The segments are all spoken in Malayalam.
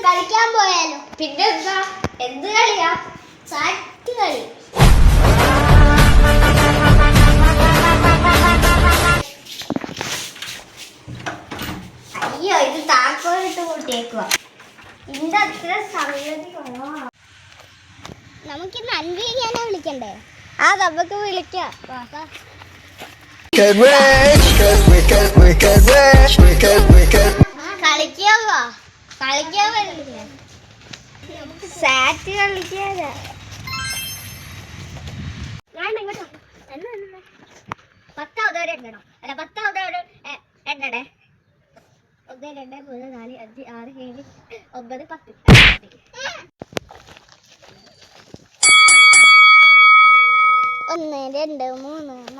കളിക്കാൻ പോയാലോ? പിന്നെന്താ? എന്ത് കളിയാ? സാറ്റ് കളി. അയ്യോ, ഇത് താക്കോലിട്ട് കൂട്ടിയേക്കുവാ. ഇതിന്റെ അത്ര സംഗതി കുറവാ. നമുക്കിന്ന് അൻവീനെ വിളിക്കണ്ടേ? ആ, നമുക്ക് വിളിക്കാം. കളിക്കാൻ വരില്ലേ? സാറ്റ് കളിക്കാനാ. പത്താവതോടെ എണ്ണണം. അല്ല, പത്താവതോടെ എണ്ണണേ. 1 2 3 4 5 6 7 9 10. 1 2 3 4 5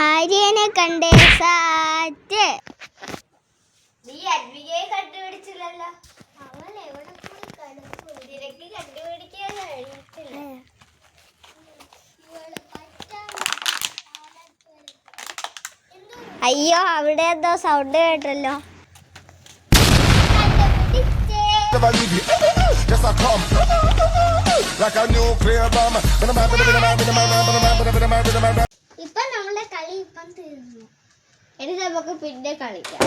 ആര്യനെ കണ്ടേ സാറ്റ്. നീ അൻവികയെ കണ്ടുപിടിച്ചില്ലല്ലോ. അവൻ എവിടെ പോയി കിടക്കും? നിനക്ക് കണ്ടുപിടിക്കാൻ കഴിയത്തില്ല. അയ്യോ, അവിടെ എന്തോ സൗണ്ട് കേട്ടല്ലോ. ഇപ്പൊ നമ്മളെ കളി തീർന്നു. ഇനി നമുക്ക് പിന്നെ കളിക്കാം.